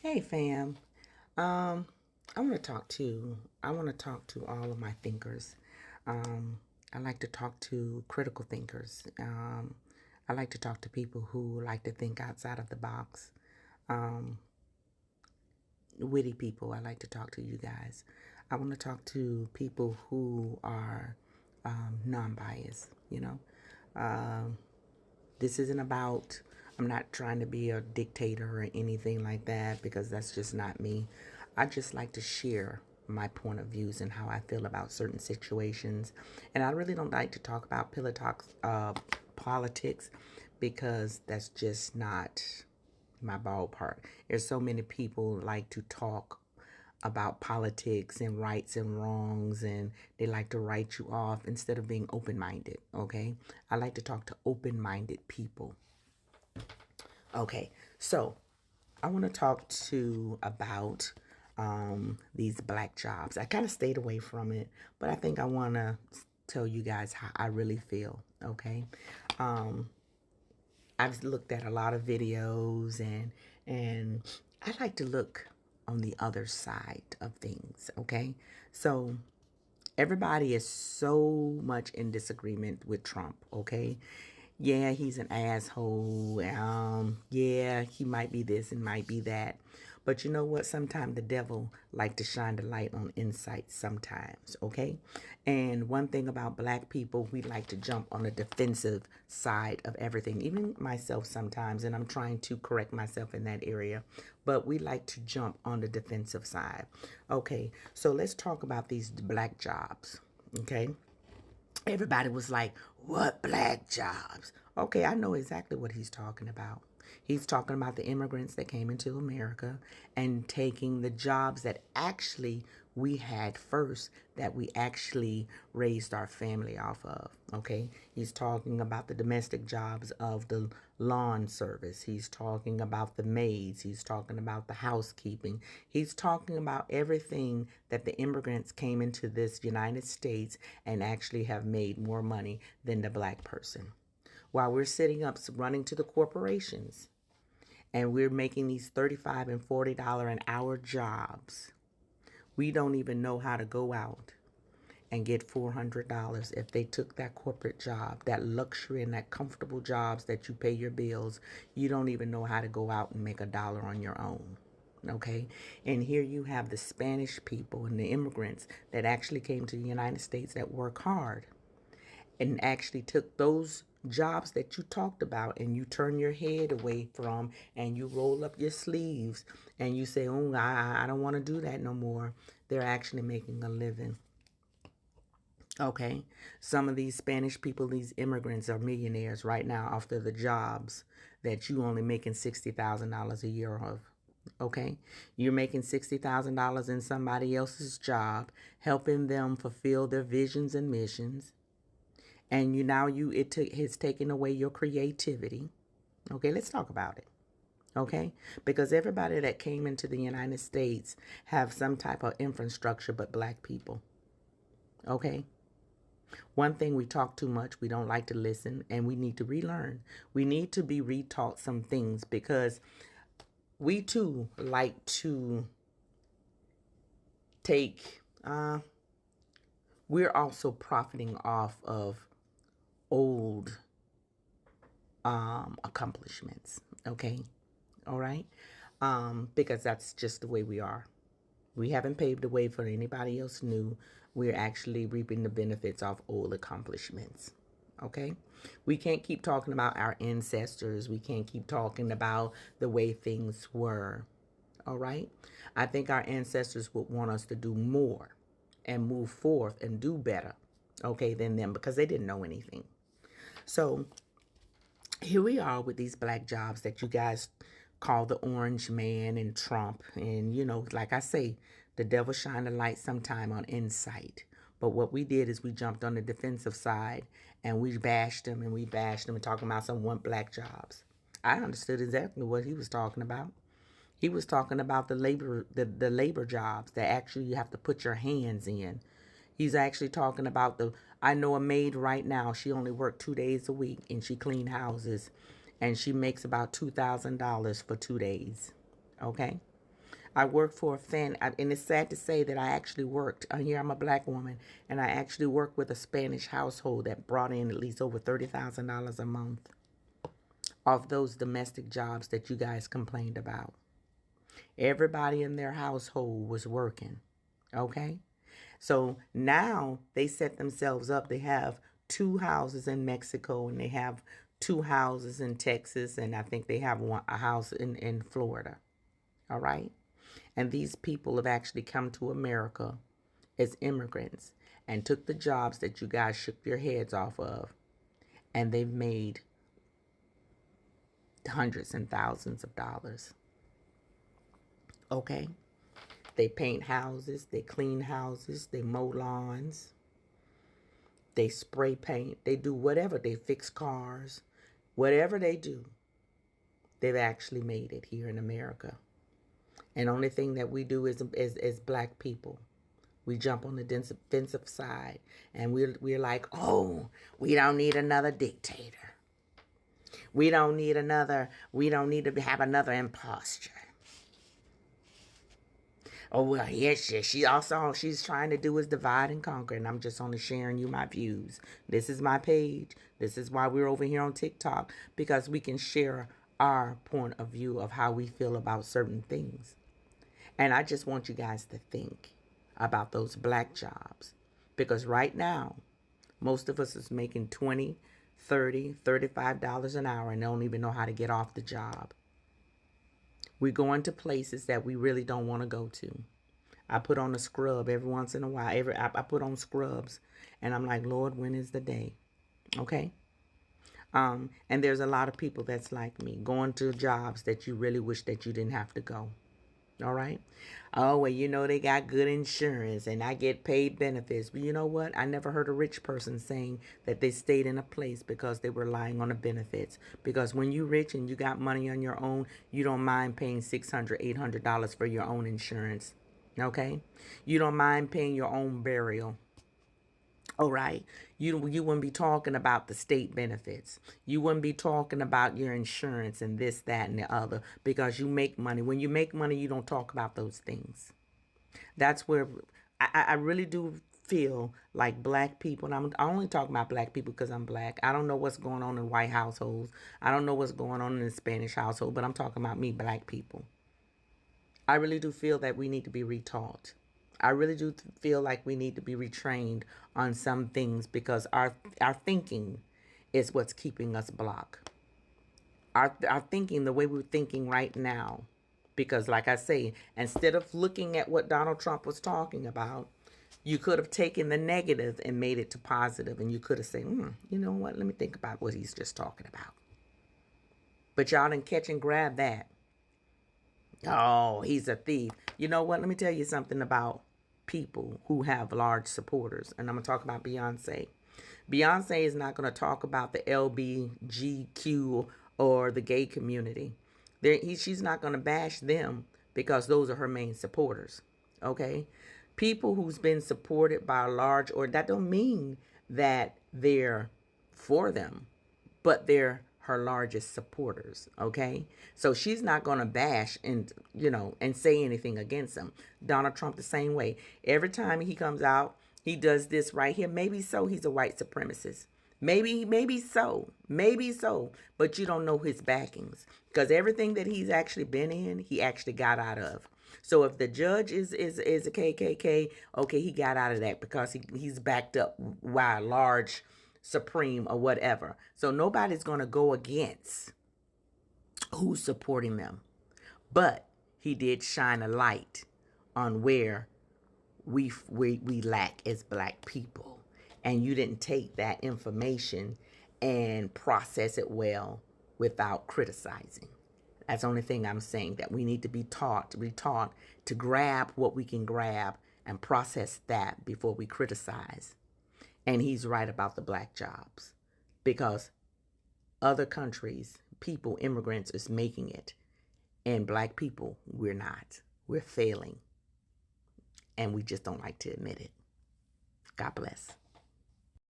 Hey fam. Um, I want to talk to all of my thinkers. I like to talk to critical thinkers. I like to talk to people who like to think outside of the box. Um, Witty people. I like to talk to you guys. I want to talk to people who are non-biased. Um, this isn't about. I'm not trying to be a dictator or anything like that because that's just not me. I just like to share my point of views and how I feel about certain situations. And I really don't like to talk about politics because that's just not my ballpark. There's so many people like to talk about politics and rights and wrongs, and they like to write you off instead of being open-minded. Okay, I like to talk to open-minded people. Okay, so I want to talk to about these black jobs. I kind of stayed away from it, but I think I want to tell you guys how I really feel. Okay, um, I've looked at a lot of videos, and I like to look on the other side of things. Okay, so everybody is so much in disagreement with Trump. Okay, yeah, he's an asshole. Yeah, he might be this and might be that. But you know what? Sometimes the devil like to shine the light on insight sometimes, okay? And one thing about black people, we like to jump on the defensive side of everything. Even myself sometimes, and I'm trying to correct myself in that area. But we like to jump on the defensive side. Okay, so let's talk about these black jobs, okay? Everybody was like, what black jobs? Okay, I know exactly what he's talking about. He's talking about the immigrants that came into America and taking the jobs that actually we had first, that we actually raised our family off of. Okay, he's talking about the domestic jobs of the lawn service. He's talking about the maids. He's talking about the housekeeping. He's talking about everything that the immigrants came into this United States and actually have made more money than the black person. While we're sitting up running to the corporations and we're making these $35 and $40 an hour jobs, we don't even know how to go out and get $400 if they took that corporate job, that luxury and that comfortable jobs that you pay your bills. You don't even know how to go out and make a dollar on your own. Okay, and here you have the Spanish people and the immigrants that actually came to the United States that work hard and actually took those jobs that you talked about and you turn your head away from and you roll up your sleeves and you say, oh, I don't want to do that no more. They're actually making a living. Okay, some of these Spanish people, these immigrants, are millionaires right now after the jobs that you only making $60,000 a year of. Okay, you're making $60,000 in somebody else's job, helping them fulfill their visions and missions, and it's taken away your creativity. Okay, let's talk about it. Okay, because everybody that came into the United States have some type of infrastructure, but black people. Okay, one thing, we talk too much, we don't like to listen, and we need to relearn. We need to be retaught some things because we too like to take, we're also profiting off of old accomplishments. Okay, all right, because that's just the way we are. We haven't paved the way for anybody else new. We're actually reaping the benefits of old accomplishments. Okay? We can't keep talking about our ancestors. We can't keep talking about the way things were. All right? I think our ancestors would want us to do more and move forth and do better, okay, than them because they didn't know anything. So here we are with these black jobs that you guys call the orange man and Trump. And, like I say, the devil shine a light sometime on insight. But what we did is we jumped on the defensive side and we bashed him and we bashed him and talking about some one black jobs. I understood exactly what he was talking about. He was talking about the labor jobs that actually you have to put your hands in. He's actually talking about I know a maid right now, she only worked 2 days a week and she clean houses and she makes about $2,000 for 2 days. Okay? I worked for a and it's sad to say that I actually worked. Here I'm a black woman, and I actually worked with a Spanish household that brought in at least over $30,000 a month off those domestic jobs that you guys complained about. Everybody in their household was working. Okay? So now they set themselves up. They have two houses in Mexico, and they have two houses in Texas, and I think they have a house in Florida. All right? And these people have actually come to America as immigrants and took the jobs that you guys shook your heads off of, and they've made hundreds and thousands of dollars. Okay? They paint houses, they clean houses, they mow lawns, they spray paint, they do whatever, they fix cars, whatever they do, they've actually made it here in America. And the only thing that we do is black people, we jump on the defensive side, and we're like, oh, we don't need another dictator. We don't need to have another imposter. Oh, well, yes, she's trying to do is divide and conquer, and I'm just only sharing you my views. This is my page. This is why we're over here on TikTok, because we can share our point of view of how we feel about certain things. And I just want you guys to think about those black jobs, because right now, most of us is making $20, $30, $35 an hour and don't even know how to get off the job. We're going to places that we really don't want to go to. I put on a scrub every once in a while. I put on scrubs, and I'm like, Lord, when is the day? Okay. And there's a lot of people that's like me, going to jobs that you really wish that you didn't have to go. All right. Oh, well, they got good insurance and I get paid benefits. But you know what? I never heard a rich person saying that they stayed in a place because they were relying on the benefits. Because when you're rich and you got money on your own, you don't mind paying $600, $800 for your own insurance. Okay? You don't mind paying your own burial. All right. You wouldn't be talking about the state benefits. You wouldn't be talking about your insurance and this, that, and the other, because you make money. When you make money, you don't talk about those things. That's where I really do feel like black people, and I only talk about black people because I'm black. I don't know what's going on in white households. I don't know what's going on in the Spanish household, but I'm talking about me, black people. I really do feel that we need to be retaught. I really do feel like we need to be retrained on some things, because our thinking is what's keeping us blocked. Our thinking, the way we're thinking right now, because like I say, instead of looking at what Donald Trump was talking about, you could have taken the negative and made it to positive, and you could have said, you know what, let me think about what he's just talking about. But y'all didn't catch and grab that. Oh, he's a thief. You know what? Let me tell you something about people who have large supporters. And I'm going to talk about Beyonce. Beyonce is not going to talk about the LBGQ or the gay community. She's not going to bash them, because those are her main supporters. Okay? People who's been supported by a large, or that don't mean that they're for them, but they're her largest supporters. Okay, so she's not going to bash and say anything against them. Donald Trump the same way. Every time he comes out, he does this right here. Maybe so he's a white supremacist. Maybe so, but you don't know his backings, because everything that he's actually been in, he actually got out of. So if the judge is a KKK, okay, he got out of that because he's backed up by a large supreme or whatever. So nobody's going to go against who's supporting them. But he did shine a light on where we lack as black people. And you didn't take that information and process it well without criticizing. That's the only thing I'm saying, that we need to be retaught to grab what we can grab and process that before we criticize. And he's right about the black jobs, because other countries, people, immigrants is making it. And black people, we're not. We're failing. And we just don't like to admit it. God bless.